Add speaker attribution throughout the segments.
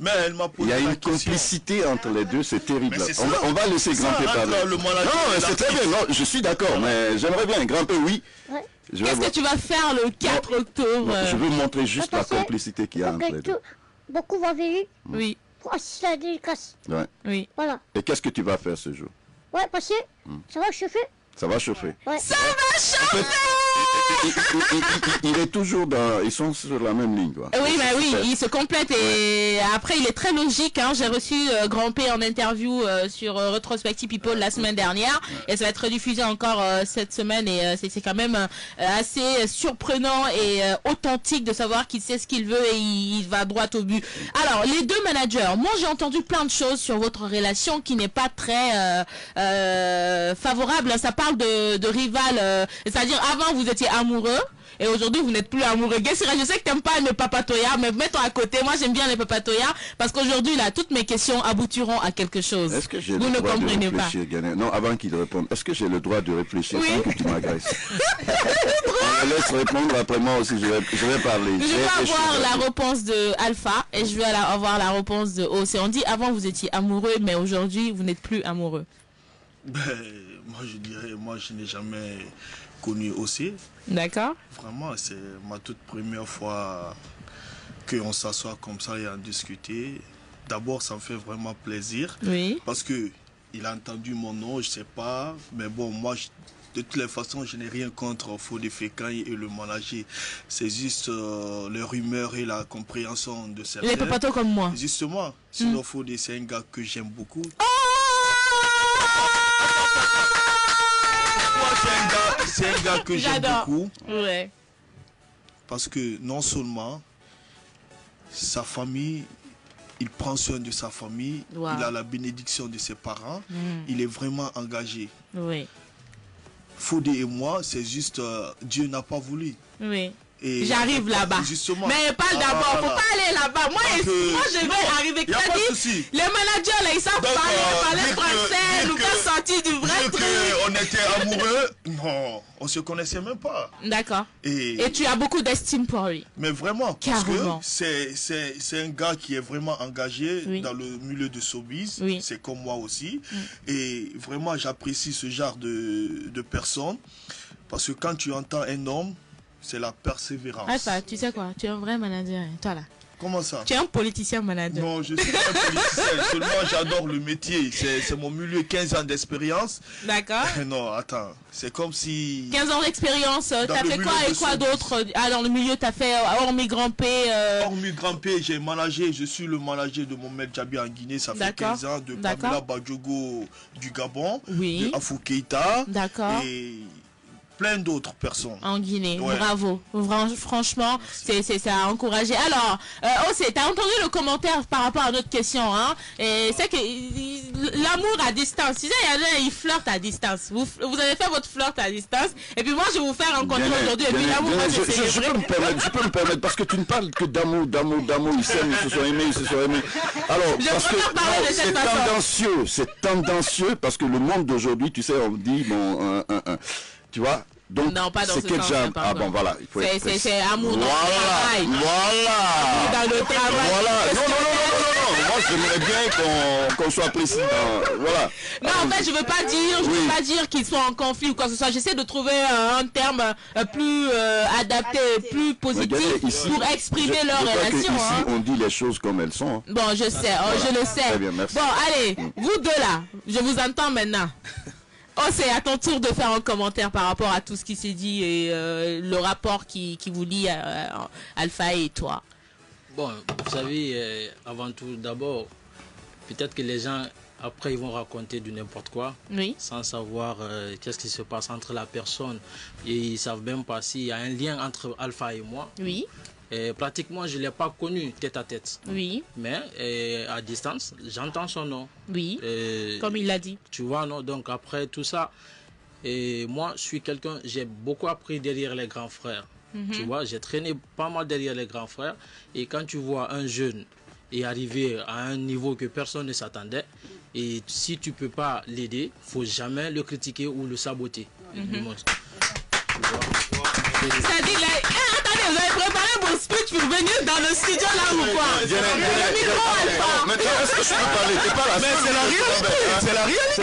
Speaker 1: Mais elle m'a posé
Speaker 2: Il y a
Speaker 1: la
Speaker 2: une
Speaker 1: question.
Speaker 2: complicité entre les deux, c'est terrible.
Speaker 1: Mais c'est
Speaker 2: On va laisser Grand-Père parler.
Speaker 1: Le manager
Speaker 2: Non,
Speaker 1: et
Speaker 2: c'est très bien, non, je suis d'accord, mais j'aimerais bien, Grand-Père, oui.
Speaker 3: Ouais.
Speaker 2: Qu'est-ce
Speaker 4: que tu vas faire le 4 octobre?
Speaker 2: Je veux montrer juste la
Speaker 3: Parce que-
Speaker 2: complicité qu'il y a entre les deux.
Speaker 3: Beaucoup vont venir
Speaker 4: Oui,
Speaker 3: pour assister à la dédicace.
Speaker 2: Ouais.
Speaker 4: oui.
Speaker 3: Voilà.
Speaker 2: Et qu'est-ce que tu vas faire ce jour?
Speaker 3: Ouais, parce que ça va chauffer.
Speaker 2: Ça va chauffer.
Speaker 3: Ouais.
Speaker 4: Ça va chauffer!
Speaker 2: Il est toujours dans... Ils sont sur la même ligne, quoi.
Speaker 4: Oui, bah oui, il se complète et après il est très logique. Hein. J'ai reçu Grand P en interview sur Retrospective People la semaine dernière et ça va être diffusé encore cette semaine et c'est quand même assez surprenant et authentique de savoir qu'il sait ce qu'il veut et il va droit au but. Alors, les deux managers, moi j'ai entendu plein de choses sur votre relation qui n'est pas très favorable. Ça parle de rival, c'est-à-dire avant vous étiez amoureux et aujourd'hui vous n'êtes plus amoureux. Guessira, je sais que t'aimes pas les papatoyas, mais mets-toi à côté. Moi j'aime bien les papatoyas parce qu'aujourd'hui là toutes mes questions aboutiront à quelque chose.
Speaker 2: Est-ce que j'ai
Speaker 4: Vous
Speaker 2: le
Speaker 4: ne
Speaker 2: droit de
Speaker 4: comprenez pas.
Speaker 2: réfléchir, Ghané? Non, avant qu'il réponde, est-ce que j'ai le droit de réfléchir
Speaker 4: Oui.
Speaker 2: sans que tu m'agresses? On me laisse répondre, après moi aussi je vais parler.
Speaker 4: Je vais avoir la réponse de Alpha et je vais avoir la réponse de OC. On dit avant vous étiez amoureux mais aujourd'hui vous n'êtes plus amoureux.
Speaker 1: Ben, moi je dirais, moi je n'ai jamais connu aussi.
Speaker 4: D'accord.
Speaker 1: Vraiment, c'est ma toute première fois qu'on s'assoit comme ça et en discuter. D'abord, ça me fait vraiment plaisir.
Speaker 4: Oui.
Speaker 1: Parce que il a entendu mon nom, je sais pas. Mais bon, moi, de toutes les façons, je n'ai rien contre Fodé Fekang et le manager. C'est juste les rumeurs et la compréhension de certains.
Speaker 4: Les papatos comme moi.
Speaker 1: Justement, sinon Fodé, c'est un gars que j'aime beaucoup. C'est un gars que j'aime beaucoup.
Speaker 4: Ouais.
Speaker 1: Parce que non seulement sa famille, il prend soin de sa famille,
Speaker 4: Wow.
Speaker 1: il a la bénédiction de ses parents, il est vraiment engagé.
Speaker 4: Oui.
Speaker 1: Fodé et moi, c'est juste Dieu n'a pas voulu.
Speaker 4: Oui.
Speaker 1: Et
Speaker 4: J'arrive là-bas.
Speaker 1: Justement.
Speaker 4: Mais pas d'abord, faut
Speaker 1: voilà.
Speaker 4: pas aller là-bas. Moi,
Speaker 1: Donc,
Speaker 4: moi je vais
Speaker 1: non,
Speaker 4: arriver.
Speaker 1: y a pas de
Speaker 4: C'est-à-dire,
Speaker 1: souci.
Speaker 4: les managers là, ils savent
Speaker 1: Donc,
Speaker 4: parler
Speaker 1: dire que-
Speaker 4: français,
Speaker 1: dire
Speaker 4: nous
Speaker 1: que-
Speaker 4: faire sortir du vrai
Speaker 1: Dire
Speaker 4: truc.
Speaker 1: qu'on était amoureux, non, on se connaissait même pas.
Speaker 4: D'accord.
Speaker 1: Et
Speaker 4: tu as beaucoup d'estime pour lui.
Speaker 1: mais vraiment, parce
Speaker 4: Carrément.
Speaker 1: que c'est un gars qui est vraiment engagé
Speaker 4: Oui.
Speaker 1: dans le milieu de showbiz.
Speaker 4: Oui.
Speaker 1: C'est comme moi aussi. Et vraiment, j'apprécie ce genre de personnes. Parce que quand tu entends un homme, c'est la persévérance.
Speaker 4: Alpha, tu sais quoi? Tu es un vrai manager, hein, toi là.
Speaker 1: Comment ça?
Speaker 4: Tu es un politicien manager.
Speaker 1: Non, je suis pas un politicien. Seulement, j'adore le métier. C'est mon milieu, 15 ans d'expérience.
Speaker 4: D'accord.
Speaker 1: Non, attends. C'est comme si...
Speaker 4: 15 ans d'expérience, t'as
Speaker 1: le
Speaker 4: fait quoi
Speaker 1: milieu
Speaker 4: et
Speaker 1: de
Speaker 4: quoi
Speaker 1: showbiz.
Speaker 4: d'autre? Ah, dans le milieu, t'as fait hormis Grand P.
Speaker 1: Hormis Grand P, j'ai managé, je suis le manager de Mohamed Djabi en Guinée, ça fait
Speaker 4: D'accord.
Speaker 1: 15 ans, de
Speaker 4: D'accord.
Speaker 1: Pamela Badjogo du Gabon,
Speaker 4: Oui.
Speaker 1: de Afou Keïta,
Speaker 4: D'accord.
Speaker 1: et plein d'autres personnes.
Speaker 4: En Guinée,
Speaker 1: Ouais.
Speaker 4: bravo. Franchement, c'est à encourager. Alors, t'as entendu le commentaire par rapport à notre question, hein? Et c'est que l'amour à distance. Tu sais, il y en a, ils flirtent à distance. Vous avez fait votre flirt à distance, et puis moi, je vais vous faire rencontrer aujourd'hui. Et puis l'amour va se
Speaker 2: je
Speaker 4: célébrer.
Speaker 2: peux me permettre, parce que tu ne parles que d'amour, ils s'aiment, ils se sont aimés, Alors,
Speaker 4: Je
Speaker 2: parce que
Speaker 4: préfère parler
Speaker 2: non,
Speaker 4: de cette façon.
Speaker 2: c'est tendancieux, parce que le monde d'aujourd'hui, tu sais, on dit, bon, tu vois, donc,
Speaker 4: Non, pas dans
Speaker 2: c'est
Speaker 4: ce
Speaker 2: quel
Speaker 4: sens,
Speaker 2: genre,
Speaker 4: pardon.
Speaker 2: ah bon, voilà, il faut être précis.
Speaker 4: C'est amour dans le travail.
Speaker 2: Voilà,
Speaker 4: Dans le travail.
Speaker 2: voilà, non, moi j'aimerais bien qu'on soit précis dans, voilà.
Speaker 4: Non, en fait, je veux pas dire qu'ils sont en conflit ou quoi que ce soit. J'essaie de trouver un terme plus adapté, plus positif
Speaker 2: Ici,
Speaker 4: pour exprimer leur
Speaker 2: je crois que
Speaker 4: relation.
Speaker 2: ici,
Speaker 4: Hein.
Speaker 2: on dit les choses comme elles sont. Hein.
Speaker 4: Bon, je sais, je le sais.
Speaker 2: Très bien, merci.
Speaker 4: Bon, allez, vous deux là, je vous entends maintenant. Oh, c'est à ton tour de faire un commentaire par rapport à tout ce qui s'est dit et le rapport qui vous lie Alpha et toi.
Speaker 5: Bon, vous savez, avant tout, d'abord, peut-être que les gens, après, ils vont raconter du n'importe quoi,
Speaker 4: Oui.
Speaker 5: sans savoir qu'est-ce qui se passe entre la personne. Et ils ne savent même pas s'il y a un lien entre Alpha et moi.
Speaker 4: Oui.
Speaker 5: Et pratiquement, je ne l'ai pas connu tête à tête.
Speaker 4: Oui.
Speaker 5: Mais à distance, j'entends son nom.
Speaker 4: Oui. Comme il l'a dit.
Speaker 5: Tu vois, non? Donc après tout ça, et moi, je suis quelqu'un, j'ai beaucoup appris derrière les grands frères. Tu vois, j'ai traîné pas mal derrière les grands frères. Et quand tu vois un jeune et arriver à un niveau que personne ne s'attendait, et si tu peux pas l'aider, faut jamais le critiquer ou le saboter.
Speaker 4: C'est-à-dire, attendez, vous avez préparé vos speech pour venir dans le studio là ou quoi? Le micro,
Speaker 2: maintenant, est-ce que je peux parler? T'es pas la
Speaker 1: Mais
Speaker 2: seule.
Speaker 1: c'est la réalité. C'est la réalité.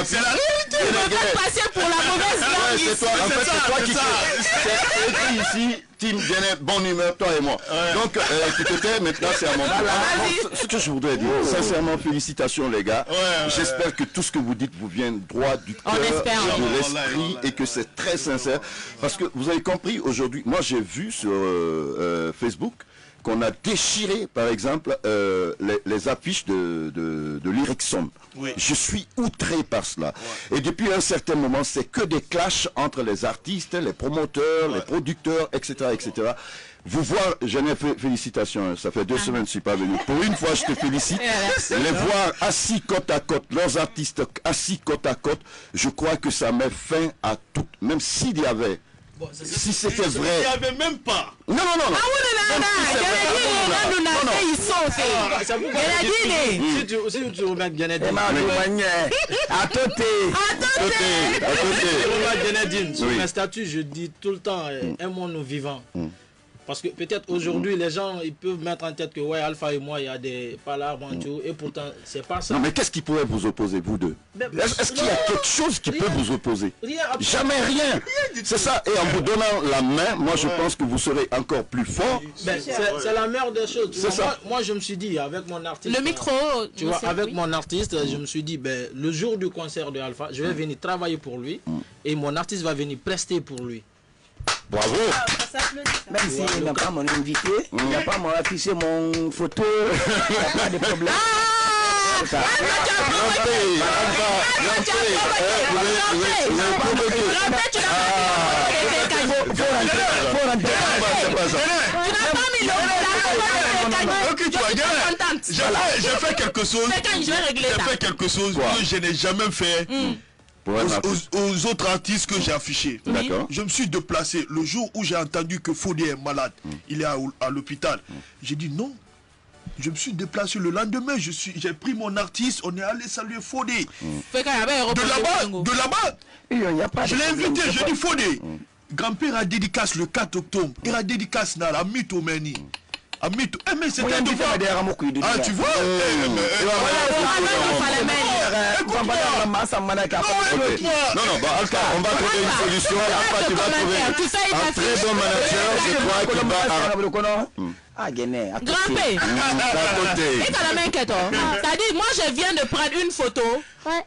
Speaker 2: C'est la réalité.
Speaker 4: Tu veux pas passer pour la mauvaise langue
Speaker 2: C'est
Speaker 4: ici.
Speaker 2: toi, en fait, c'est toi qui
Speaker 1: c'est
Speaker 2: c'est écrit ici, Team Bien-être, bonne humeur, toi et moi. Donc, tu te tais, maintenant c'est à mon tour. Donc, ce que je voudrais dire, sincèrement, félicitations les gars. J'espère que tout ce que vous dites vous vient droit du cœur,
Speaker 4: espère.
Speaker 2: de l'esprit et que c'est très sincère. Parce que vous avez compris aujourd'hui, moi j'ai vu sur Facebook qu'on a déchiré, par exemple, les affiches de l'Ericsson.
Speaker 1: Oui.
Speaker 2: Je suis outré par cela. Et depuis un certain moment, c'est que des clashs entre les artistes, les promoteurs, les producteurs, etc., etc. Vous voir, j'en ai fait félicitations, hein. Ça fait 2 semaines que je ne suis pas venu. Pour une fois, je te félicite. Les voir assis côte à côte, leurs artistes assis côte à côte, je crois que ça met fin à tout. Même s'il y avait, si c'était
Speaker 1: Il
Speaker 2: vrai.
Speaker 1: n'y avait même pas.
Speaker 2: Non, non, non, non.
Speaker 5: Si tu remarques Bien-être, sur mes statuts, je dis tout le temps, aimons-nous vivants. Parce que peut-être aujourd'hui, les gens ils peuvent mettre en tête que ouais, Alpha et moi, il y a des palabres en tout, et pourtant, c'est pas ça.
Speaker 2: Non, mais qu'est-ce qui pourrait vous opposer, vous deux? Est-ce qu'il y a quelque chose qui peut vous opposer?
Speaker 5: Rien,
Speaker 2: Jamais rien. C'est ça. Et en vous donnant la main, moi je pense que vous serez encore plus fort.
Speaker 5: Ben, c'est la meilleure des choses. Tu
Speaker 2: C'est
Speaker 5: vois,
Speaker 2: ça.
Speaker 5: moi, je me suis dit, avec mon artiste.
Speaker 4: Le micro.
Speaker 5: Tu vois,
Speaker 4: monsieur,
Speaker 5: avec
Speaker 4: oui.
Speaker 5: mon artiste, je me suis dit, ben, le jour du concert de Alpha, je vais venir travailler pour lui et mon artiste va venir prester pour lui.
Speaker 2: Bravo.
Speaker 6: Même s'il n'a pas mon invité, il n'a pas mon affiché, mon photo, il n'y a pas de problème.
Speaker 1: J'ai fait quelque chose. J'ai fait quelque chose que je n'ai jamais fait aux autres artistes que j'ai affichés.
Speaker 2: D'accord.
Speaker 1: Je me suis déplacé le jour où j'ai entendu que Fodé est malade. Il est à l'hôpital. J'ai dit non. Je me suis déplacé le lendemain. J'ai pris mon artiste. On est allé saluer Fodé. De là-bas,
Speaker 6: Il n'y a pas
Speaker 1: je
Speaker 6: de
Speaker 1: l'ai
Speaker 6: problème.
Speaker 1: invité. Je dis Fodé. Grand-père a dédicace le 4 octobre. Il a dédicace à Mito Meni. À Mito. Eh mais c'était de voir. Ah tu vois.
Speaker 2: Non, non, bah, Alpha, on va trouver une solution. Alpha, tu vas trouver un très bon manager. Je crois qu'il va
Speaker 4: Grand-père.
Speaker 2: à côté.
Speaker 4: Et t'as la main que toi. C'est-à-dire, moi je viens de prendre une photo.
Speaker 3: Ouais.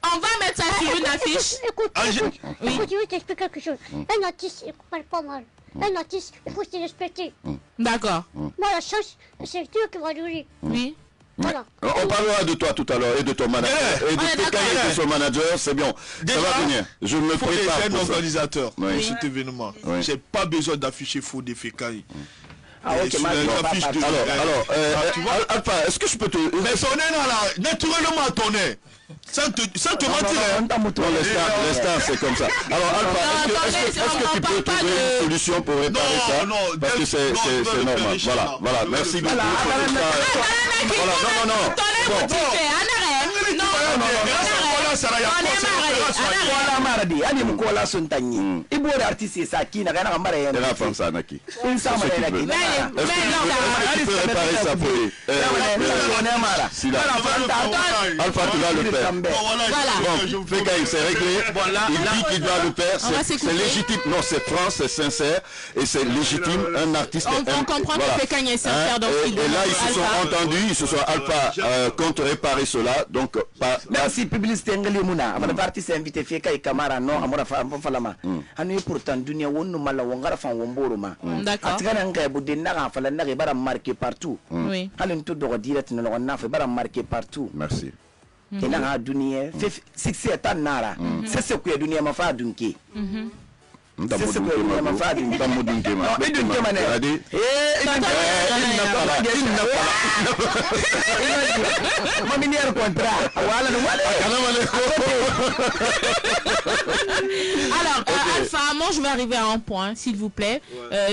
Speaker 4: On va mettre ça sur une affiche.
Speaker 3: Écoute,
Speaker 1: Ah,
Speaker 3: écoute, écoute, je vais t'expliquer quelque chose. Un artiste, il parle pas mal. Un artiste, il faut se respecter.
Speaker 4: D'accord.
Speaker 3: Moi, la chance, c'est Dieu qui va nourrir.
Speaker 4: Oui.
Speaker 3: Voilà.
Speaker 2: On parlera de toi tout à l'heure et de ton manager. Et de Pékin et de son manager, c'est bien. Ça va venir. Je me
Speaker 1: Fodé,
Speaker 2: prépare
Speaker 1: c'est un
Speaker 2: pour ça.
Speaker 1: organisateur
Speaker 2: Oui.
Speaker 1: de cet événement.
Speaker 2: Oui.
Speaker 1: J'ai pas besoin d'afficher Fodé Fécaille.
Speaker 6: Ah, ok,
Speaker 1: Sur
Speaker 6: ma
Speaker 1: les
Speaker 6: vie, on va
Speaker 1: affiches
Speaker 6: pas
Speaker 1: de-
Speaker 6: parler.
Speaker 2: Alors,
Speaker 1: tu vois.
Speaker 2: Alpha, est-ce que je peux te...
Speaker 1: Mais son nez là, naturellement ton nez. Sans te mentir. hein.
Speaker 2: Non, les stars, c'est comme ça. Alors, Alpha, est-ce que tu peux trouver une solution pour réparer ça?
Speaker 1: Non,
Speaker 2: Parce que c'est normal. Voilà, voilà. Merci beaucoup. Voilà, non. Bon. Et la femme, ça, Naki. Est-ce que tu peux réparer ça pour lui? Si là. Alpha, tu vas le faire. Bon, Fécaille, c'est réglé. Il dit qu'il doit le faire. C'est légitime. Non, c'est franc, c'est sincère. Et c'est légitime. Un artiste.
Speaker 4: On comprend que Fécaille est sincère dans ce qu'il
Speaker 2: Et là,
Speaker 4: demande.
Speaker 2: ils se sont
Speaker 4: Alpha.
Speaker 2: entendus. Ils se sont Alpha compte réparer cela. Donc, pas.
Speaker 6: Merci publicité ngali muna amana artiste invité fi kay kamara no amura fa falama anu pourtant dunia wonu mala wongara fa womboro ma
Speaker 4: D'accord.
Speaker 6: atigana ngai budin na fa la nagi bara marqué partout
Speaker 4: Oui.
Speaker 6: halin to do direct no na fa bara marqué partout
Speaker 2: Merci.
Speaker 6: ina ha dunia succès tan nara c'est ce que dunia ma fa dunki c'est ce que dunia ma fa dunki
Speaker 2: Pas Moudunke, ma.
Speaker 6: non idunki mané
Speaker 2: Regardez.
Speaker 6: maminier contrat wala no
Speaker 4: Alors, Alpha, moi je vais arriver à un point, s'il vous plaît.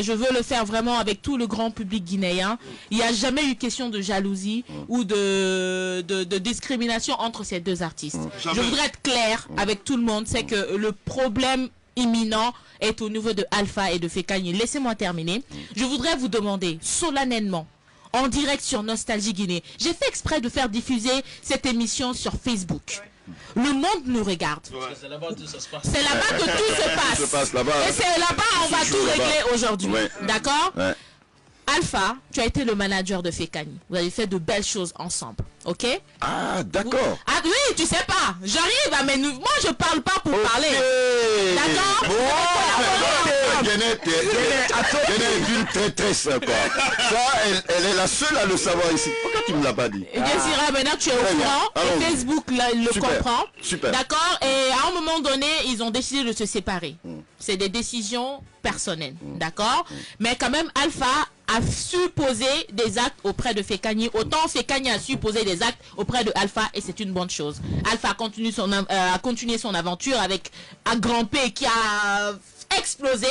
Speaker 4: Je veux le faire vraiment avec tout le grand public guinéen. Il n'y a jamais eu question de jalousie ou de discrimination entre ces deux artistes. Je voudrais être clair avec tout le monde, c'est que le problème imminent est au niveau de Alpha et de Fécagne. Laissez-moi terminer. Je voudrais vous demander solennellement, en direct sur Nostalgie Guinée. J'ai fait exprès de faire diffuser cette émission sur Facebook. Le monde nous regarde.
Speaker 5: C'est là-bas que tout ça se passe.
Speaker 4: C'est là-bas que tout se passe. Et c'est là-bas on va tout régler aujourd'hui.
Speaker 2: Ouais.
Speaker 4: D'accord?
Speaker 2: Ouais.
Speaker 4: Alpha, tu as été le manager de Fekani. Vous avez fait de belles choses ensemble. Ok?
Speaker 2: Ah, d'accord.
Speaker 4: Ah oui, tu sais pas. J'arrive, mais moi je parle pas pour parler. D'accord?
Speaker 2: Guinée est d'une traîtresse, quoi. Ça, elle est la seule à le savoir ici. Pourquoi tu me l'as pas dit?
Speaker 4: Et Désira, maintenant tu es au
Speaker 2: Très bien.
Speaker 4: courant.
Speaker 2: Allons-y.
Speaker 4: Et Facebook là, il le
Speaker 2: Super.
Speaker 4: comprend.
Speaker 2: Super.
Speaker 4: D'accord? Et à un moment donné, ils ont décidé de se séparer. C'est des décisions personnelles. D'accord? Mais quand même, Alpha a su poser des actes auprès de Fekani. Autant Fekani a su poser des actes auprès de Alpha et c'est une bonne chose. Alpha a continué son aventure avec un grand P qui a explosé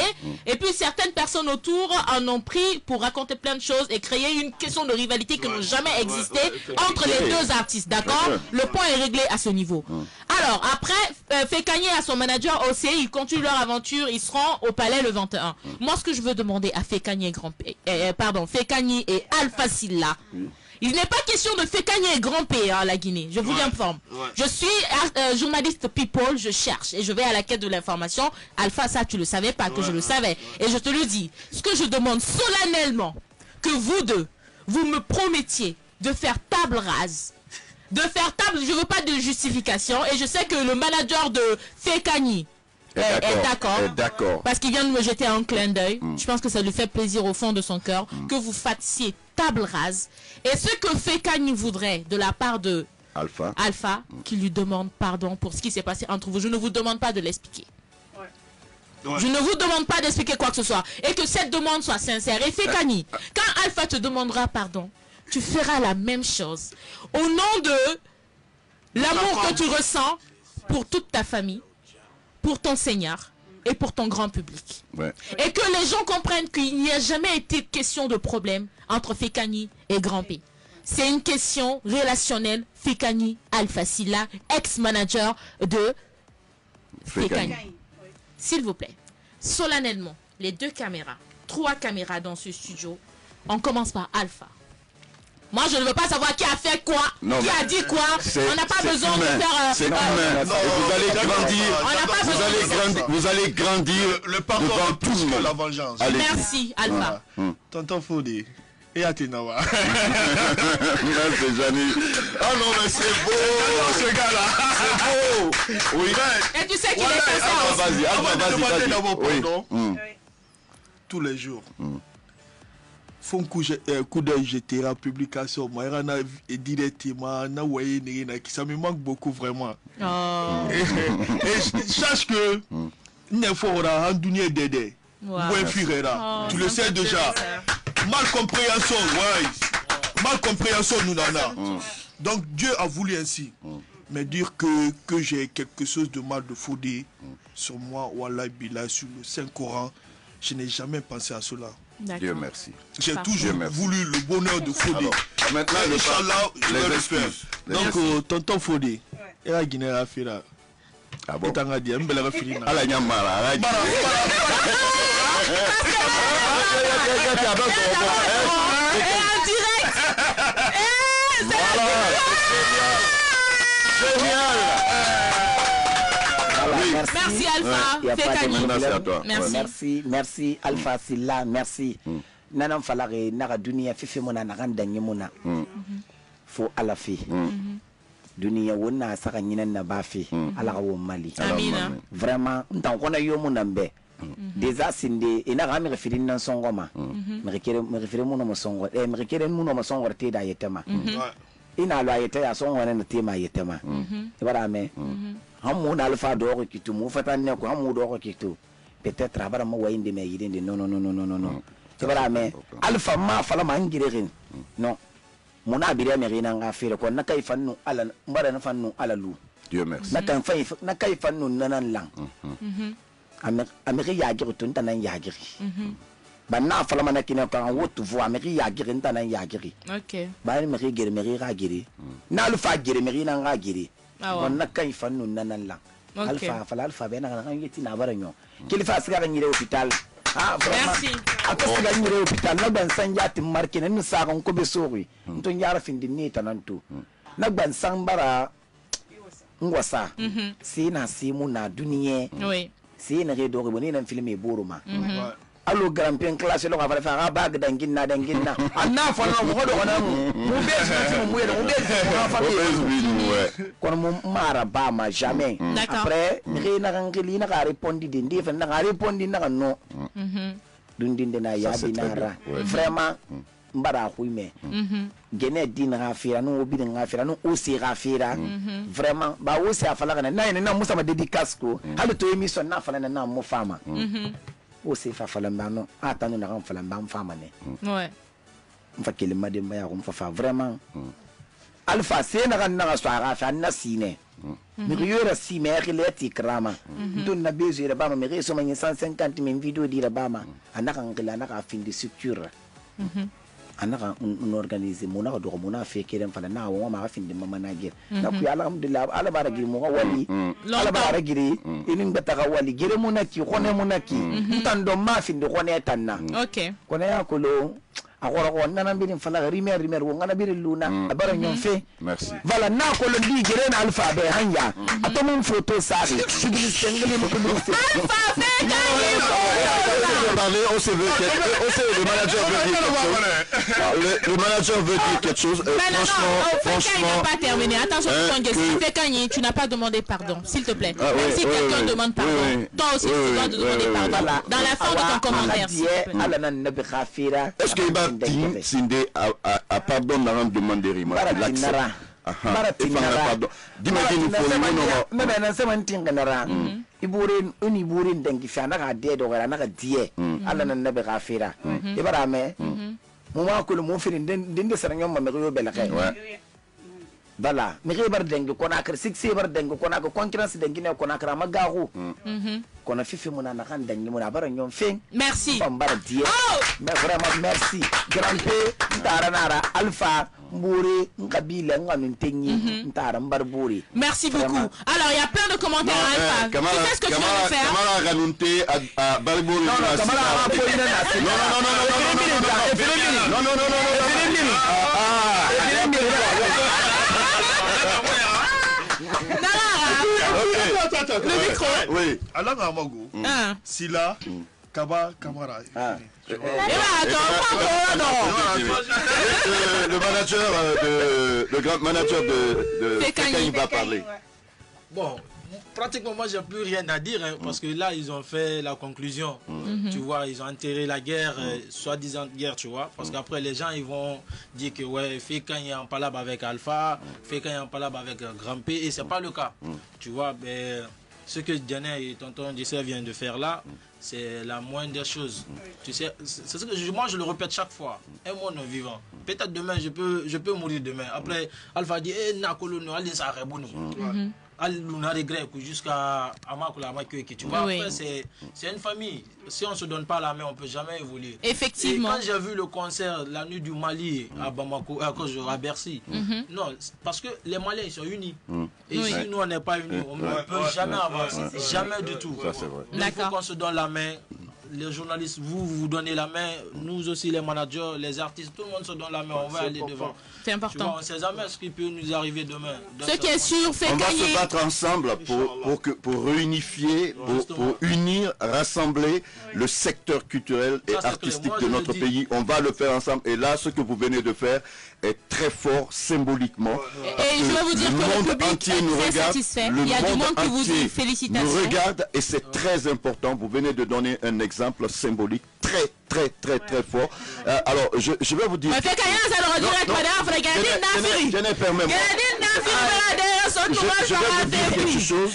Speaker 4: et puis certaines personnes autour en ont pris pour raconter plein de choses et créer une question de rivalité qui n'a jamais existé entre les deux artistes, d'accord? Le point est réglé à ce niveau. Alors après, Fekani et son manager OC, ils continuent leur aventure, ils seront au palais le 21. Moi ce que je veux demander à Fekani et Fekani et Alpha Sylla, il n'est pas question de Fekani et Grand P, la Guinée. Je vous informe. Je suis journaliste people, je cherche et je vais à la quête de l'information. Alpha, ça tu le savais pas, que je le savais. Et je te le dis, ce que je demande solennellement, que vous deux, vous me promettiez de faire table rase. Je veux pas de justification. Et je sais que le manager de Fekani est d'accord. Parce qu'il vient de me jeter un clin d'œil. Je pense que ça lui fait plaisir au fond de son cœur que vous fassiez table rase. Et ce que Fekani voudrait de la part de Alpha, qui lui demande pardon pour ce qui s'est passé entre vous. Je ne vous demande pas de l'expliquer. Je ne vous demande pas d'expliquer quoi que ce soit. Et que cette demande soit sincère. Et Fekani, quand Alpha te demandera pardon, tu feras la même chose. Au nom de l'amour que tu ressens pour toute ta famille, pour ton Seigneur et pour ton grand public. Et que les gens comprennent qu'il n'y a jamais été question de problème entre Fekani et Grand P. C'est une question relationnelle. Fekani Alpha Sylla, ex-manager de Fekani. S'il vous plaît, solennellement, les 2 caméras, 3 caméras dans ce studio, on commence par Alpha. Moi, je ne veux pas savoir qui a fait quoi, qui a dit quoi. On n'a pas besoin de faire...
Speaker 2: C'est humain. Vous allez grandir. Vous allez grandir.
Speaker 1: Le pardon est plus que la vengeance.
Speaker 4: Merci, Alpha.
Speaker 1: Tonton Fodé. Et Athénawa.
Speaker 2: Merci, Jani. Ah non, mais c'est beau.
Speaker 1: Ce gars-là.
Speaker 2: C'est beau. Oui.
Speaker 4: Et tu sais qu'il est sincère.
Speaker 2: Vas-y.
Speaker 1: D'abord pardon. Tous les jours. Faut un coup d'œil jeter la publication. Moi, directement, ça me manque beaucoup vraiment. Et sache que il faut un douanier d'aider. Tu le sais déjà. Mal compréhension, nous en a. Donc Dieu a voulu ainsi. Mais dire que j'ai quelque chose de mal de Fodé sur moi, Wallah Billah, sur le Saint-Coran, je n'ai jamais pensé à cela.
Speaker 2: Dieu merci.
Speaker 1: J'ai toujours voulu le bonheur de Fodé.
Speaker 2: Maintenant,
Speaker 1: Inch'Allah, je vais le faire. Donc, tonton Fodé, et la Guinée a fait là.
Speaker 2: Ah bon?
Speaker 1: Et t'en as dit, un bel refri.
Speaker 2: À la Nyamara.
Speaker 4: Merci Alpha.
Speaker 2: Merci à toi.
Speaker 6: Merci Alpha Sylla, merci. Nanam falare naga dunia fifi mona naganda nyemuna. Fo alafi. Dunia wona saka nyina na bafi ala wo mali.
Speaker 4: Amina.
Speaker 6: Vraiment ntan kona yo munambe. Déjà sinde ina ga mi refirin nan songoma. Me refirin muno mo songo. Me refirin muno mo songo te da yetema. Ina lo ayete ya songo na tema yetema. Ibara me. Hamu na Alpha do kitu mu fata ne ko hamu do kitu. Peut-être abara mo wayinde me yidinde non. Ibara me Alpha ma fala ma ngirerin. Non. Mona bire me rina nga fere ko na kai fannu ala mbara na fannu ala lu.
Speaker 2: Dieu merci.
Speaker 6: Na kai fannu nanan lang. Ameri ya giri tun tanan ya giri. Banna fala mana kina ko an wotu vo ameri ya giri tanan ya giri.
Speaker 4: OK.
Speaker 6: Ba ni meri giri meri ga giri. Na Alpha giri meri na ga giri. Na kai fannu nanan lang. Alpha be na yeti na baranyo. Kilifa siga ga nyire hospital.
Speaker 4: Merci.
Speaker 6: Ako sila yure hospital na ban san ya tin marke nan sa kan ko be sori nton yara fin din ni tananto na ban san bara ngwasa si na si mu na duniye
Speaker 4: Oui.
Speaker 6: si na ge do ko ni nan film e boruma allo grand pen classe lo ka fa bag danginna anna fa no mo do ona mu be so mu yede mu be so fa kono mu mara ba ma jamais après ni na kan kili na ka répondre de fa na ka répondre na no dundinde na ya binara vraiment mbara xuime gene din rafira no obi din rafira no osi rafira vraiment ba osi afala kana na musa ma dédicace ko halu to émission na fala na mo fama osi fa fala mbano atanu na kan fala mbam fama ne
Speaker 4: Ouais.
Speaker 6: mfa kelima de maya ko mfa vraiment alpha c'est na kan na so rafa na sine mi yora si me relati krama don na bezo ira bama mi reso ma 150 min video dira bama anaka ngila naka fin de structure anaka un organiser mona ko do mona fe keden fala na wa ma fin de mama na gir na ku alhamdulillah ala bara gir mo wali ala bara giri inin bata ka wali gire mona ki khone mona ki tan do ma fin de khone tanna
Speaker 4: OK.
Speaker 6: kone ya ko lo akora ko nana birin fala rimer wo ngana birin luna abara nyon fe
Speaker 2: Merci.
Speaker 6: voilà na ko lo di gere na alpha be hanya atomon photo sa sigili sengeli mo ko
Speaker 2: On se veut le manager veut dire quelque chose. Le manager veut dire quelque chose.
Speaker 4: Franchement, il n'a pas terminé. Attention, tu n'as pas demandé pardon, s'il te plaît. Même si quelqu'un demande pardon, toi aussi tu dois demander pardon. Dans la fin de ton commentaire.
Speaker 2: Est-ce que Ibatin Sinde a pardon dans le demande de Rima?
Speaker 6: iburin dangi fana ka de do gara na ka die alla nan nabe gafira ibara me mu ma ko mu firin den de saranyo ma me ko bela kay bala mi ke bar dangi ko na kar six bar dangi ko na ko concurrence dangi ne ko na kar ma gahu ko na fifi mu na kan dangi mu na bar nyom fe
Speaker 4: Merci.
Speaker 6: bar die mais vraiment merci grand p ndara nara alpha mburi ngabila nganu tenyi ndara mbar buri.
Speaker 4: Merci beaucoup. Alors il y a plein de commentaires à Alpha. Tu sais ce que tu viens de faire?
Speaker 2: Kamala Ganunte à Barbouri.
Speaker 6: Non
Speaker 4: le micro.
Speaker 2: Oui.
Speaker 1: Alors Amago, Sila, Kaba, Kamara.
Speaker 2: Le manager le grand manager de
Speaker 4: Fékani
Speaker 2: va parler.
Speaker 5: Bon, pratiquement moi j'ai plus rien à dire parce que là ils ont fait la conclusion. Tu vois, ils ont enterré la guerre, soi-disant guerre, tu vois. Parce qu'après les gens ils vont dire que ouais, Fékani est en palabre avec Alpha, Fékani est en palabre avec Grand P et c'est pas le cas. Tu vois, mais ce que Diana et tonton Dissé viennent de faire là, c'est la moindre des choses. Tu sais, c'est ce que moi je le répète chaque fois. Un monde vivant. Peut-être demain je peux mourir demain. Après Alpha dit Nakolo no allez ça rebono. Al grec jusqu'à Amakula Makueki. Tu vois, après c'est une famille. Si on se donne pas la main, on peut jamais évoluer.
Speaker 4: Effectivement.
Speaker 5: Et quand j'ai vu le concert la nuit du Mali à Bamako, à Bercy, non, parce que les Maliens ils sont unis. Et si nous on n'est pas unis, on ne peut jamais avancer, jamais du tout.
Speaker 2: Ça c'est vrai.
Speaker 5: Il faut qu'on se donne la main. Les journalistes, vous donnez la main, nous aussi les managers, les artistes, tout le monde se donne la main, on va aller devant.
Speaker 4: C'est important.
Speaker 5: Tu vois, on ne sait jamais ce qui peut nous arriver demain.
Speaker 4: Ce qui est sûr, fait
Speaker 2: on va
Speaker 4: gagner.
Speaker 2: se battre ensemble pour réunifier, pour unir, rassembler le secteur culturel et artistique de notre pays. On va le faire ensemble. Et là, ce que vous venez de faire est très fort symboliquement.
Speaker 4: Et je vais vous dire que le public
Speaker 2: entier
Speaker 4: est
Speaker 2: nous
Speaker 4: très
Speaker 2: regarde.
Speaker 4: satisfait. Il y a du monde qui vous dit félicitations.
Speaker 2: Nous regarde et c'est très important. Vous venez de donner un exemple symbolique très fort. Alors, je vais vous dire. Je n'ai permis. Je vais vous dire quelque chose.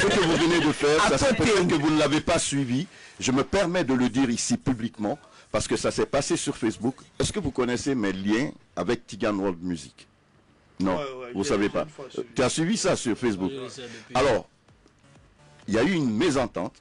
Speaker 2: Ce que vous venez de faire, ça c'est peut-être que vous ne l'avez pas suivi. Je me permets de le dire ici publiquement parce que ça s'est passé sur Facebook. Est-ce que vous connaissez mes liens avec Tigan World Music? Non, vous ne savez pas. Tu as suivi ça sur Facebook. Alors, il y a eu une mésentente